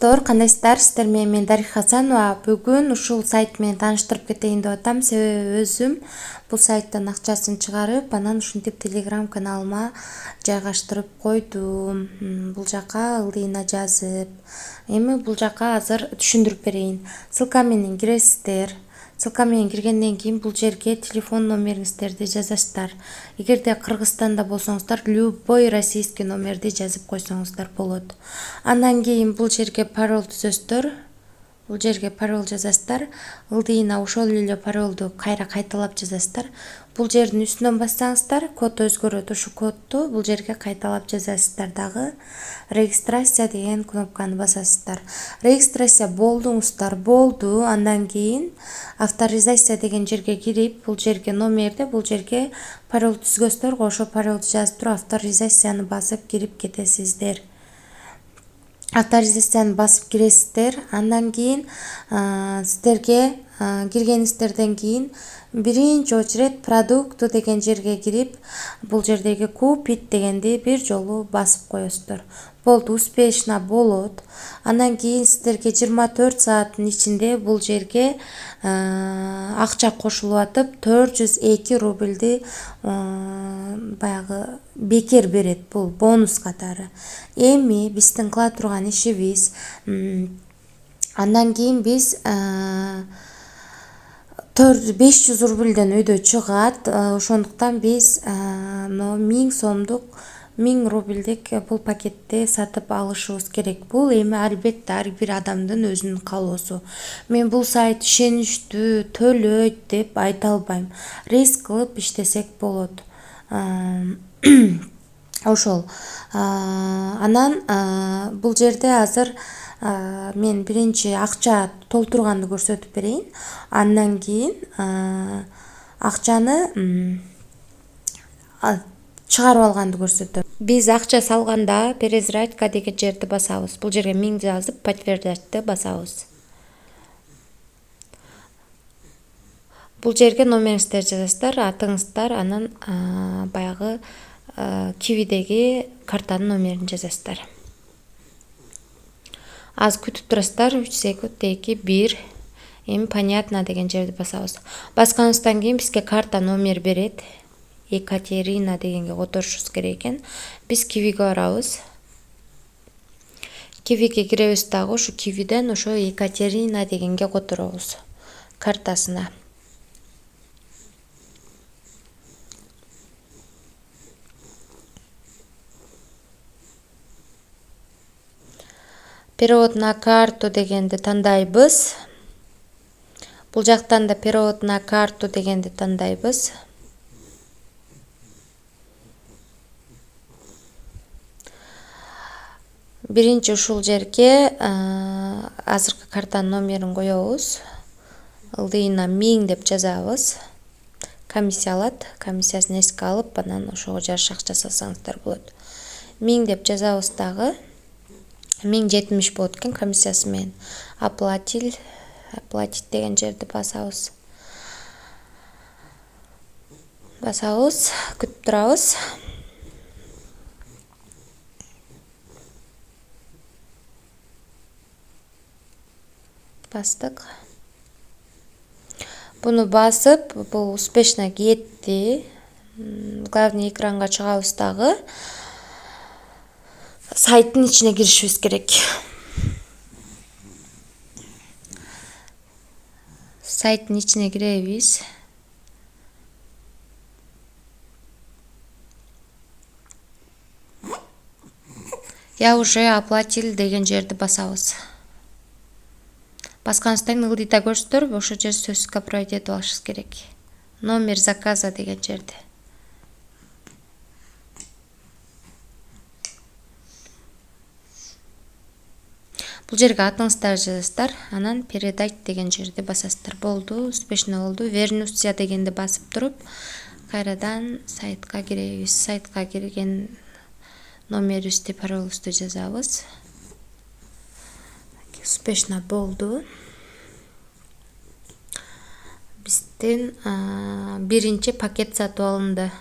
Достор, кандайсыздар? Сиздер менен мен Дариха Хасанова. Бүгүн ушул сайт менен тааныштырып кетейин деп атам. Себеби өзүм бул сайттан акчасын чыгарып, анан ушинтип Telegram каналыма жайгаштырып койдум. Бул жака ылдыйына жазып. Эми бул жака азыр түшүндүрүп берейин. Ссылка менен киресиздер. Ссылка менен киргенден кийин бул жерге телефон номериңиздерди жазасыздар. Эгерде Кыргызстанда болсоңуздар, любой российский номерди жазып койсоңуздар болот. Андан кийин бул жерге пароль түзөсүздөр. Бул жерге пароль жазасыздар. Ылдыйына ошол эле паролду кайра кайталап жазасыздар. Бул жердин үстүнөн бассаңыздар, код өзгөрөт. Ушу кодду бул жерге кайталап жазасыздар дагы. Регистрация деген кнопканы басасыздар. Регистрация болдуңуздар, болду. Андан кийин авторизация деген жерге кирип, бул жерге номерди, бул жерге пароль түзгөсүздөр. Ошо паролду жазып туруп авторизацияны басып кирип кетесиздер. Авторизацияны басып киресиздер. Андан кийин сиздерге киргениңиздерден кийин биринчи очередь продукту деген жерге кирип, бул жердеги купить дегенди бир жолу басып коесуздар. Болду, успешно болот. Андан кийин сиздерге 24 сааттын ичинде бул жерге акча кошулуп атып, 402 рубльди баягы бекер берет, бул бонус катары. Эми биздин кыла турган ишибиз, андан кийин биз 500 рубльден өйдө чыгат. Ошондуктан биз 1000 сомдук 1000 рубльдик бул пакетти сатып алышыбыз керек. Бул эми албетте ар бир адамдын өзүнүн каалоосу. Мен бул сайт ишеничтүү, төлөйт деп айта албайм. Риск кылып иштесек болот. Ошол. Анан бул жерде азыр мен биринчи акча толтурганды көрсөтүп берейин. Андан кийин акчаны чыгарып алганды көрсөтөм. Биз акча салганда перезрядка деген жерди басабыз. Бул жерге 1000 жазып, подтверждатьты басабыз. Бул жерге номериңиздерди жазасыздар, атыңыздар, анан баягы кивидеги картанын номерин жазасыздар. Аз күтүп турасыздар, 3 секунд, 2, 1. Эми понятно деген жерди басабыз. Басканыбыздан кийин бизге карта номер берет. Екатерина дегенге которушубуз керек экен. Биз кивиге барабыз. Кивиге киребиз дагы, ушу кивиден ошо Екатерина дегенге которобуз картасына. Перевод на карту дегенди тандайбыз. Бул жактан да перевод на карту дегенди тандайбыз. Биринчи ушул жерге азыркы картанын номерин коебуз. Ылдыйына 1000 деп жазабыз. Комиссия алат. Комиссиясын эске алып, анан ошого жараша акча салсаңыздар болот. 1000 деп жазабыз дагы. 1070 болот экен комиссиясы менен. Оплатить деген жерди басабыз. Күтүп турабыз. Бастык. Буну басып, бул успешно кетти. Главный экранга чыгабыз дагы. Сайттын ичине киришибиз керек. Сайттын ичине киребиз. Я уже оплатил деген жерди басабыз. Басканыбыздан кийин ылдыйда көрсөтөр, ошол жерди сөзсүзгө пройти этип алышыбыз керек. Номер заказа деген жерди. Бул жерге атыңыздарды жазасыздар, анан передать деген жерди басасыздар. Болду, успешно болду. Вернуться дегенди басып туруп, кайрадан сайтка киребиз. Сайтка кирген номерибизди, паролубузду жазабыз. Успешно болду. Биздин биринчи пакет сатып алынды.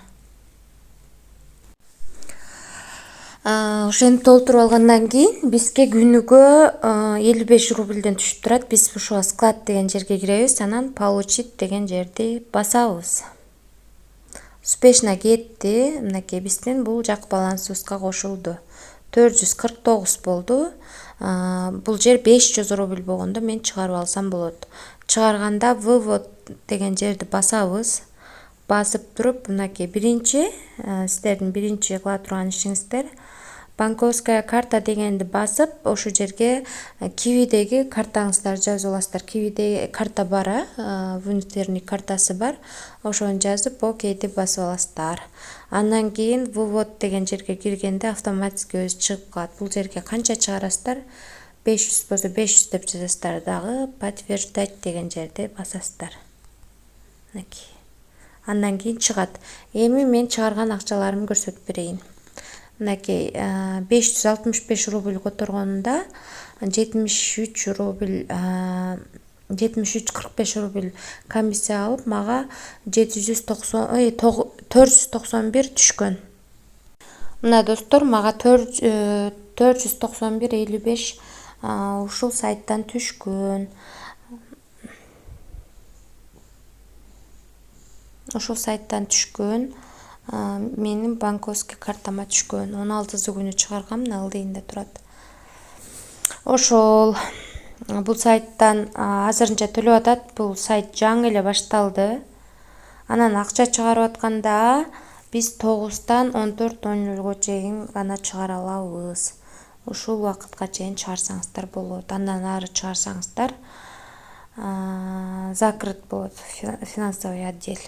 Ошентип толтуруп алгандан кийин бизге күнүгө 55 рубльден түшүп турат. Биз ушуга склад деген жерге киребиз, анан получить деген жерди басабыз. Успешно кетти. Мынакей биздин бул жак балансыбызга кошулду. 449 болду. Бул жер 500 рубль болгондо мен чыгарып алсам болот. Чыгарганда вывод деген жерди басабыз. Басып туруп, мынакей биринчи, сиздердин биринчи кыла турган ишиңиздер банковская карта дегенди басып, ошол жерге кивидеги картаңыздарды жазып аласыздар. Кивиде карта бар, внутренний картасы бар. Ошону жазып, окей деп басып аласыздар. Андан кийин вывод деген жерге киргенде автоматически өзү чыгып калат. Бул жерге канча чыгарасыздар? 500 болсо 500 деп жазасыздар дагы, подтверждать деген жерди басасыздар. Мынакей. Андан кийин чыгат. Эми мен чыгарган акчаларымды көрсөтүп берейин. Мынакей 565 рубль которгонунда 73 рубль 73-45 рубль комиссия алып, мага 491 түшкөн. Мына достор, мага 491,55 ушул сайттан түшкөн. Ошол сайттан түшкөн. Менин банковский картама түшкөн. 16 күнү чыгаргам, ылдыйында турат. Ошол бул сайттан азырынча төлөп атат. Бул сайт жаңы эле башталды. Анан акча чыгарып атканда биз 9-тан 14:00 чейин гана чыгара алабыз. Ушул убакытка чейин чыгарсаңыздар болот. Андан ары чыгарсаңыздар закрыт болот, финансовый отдел.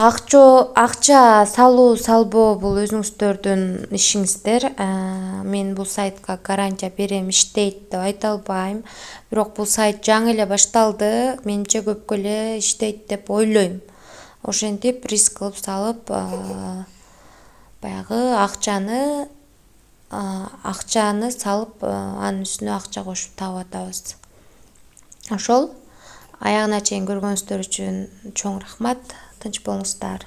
Акча салуу салбоо бул өзүңүздөрдүн ишиңиздер. Мен бул сайтка гарантия берем, иштейт деп айта албайм. Бирок бул сайт жаңы эле башталды. Менимче көпкө эле иштейт деп ойлойм. Ошентип риск кылып салып, баягы акчаны салып, анын үстүнө акча кошуп таап атабыз. Ошол аягына чейин көргөнүздөр үчүн чоң рахмат. Тынч болуңуздар.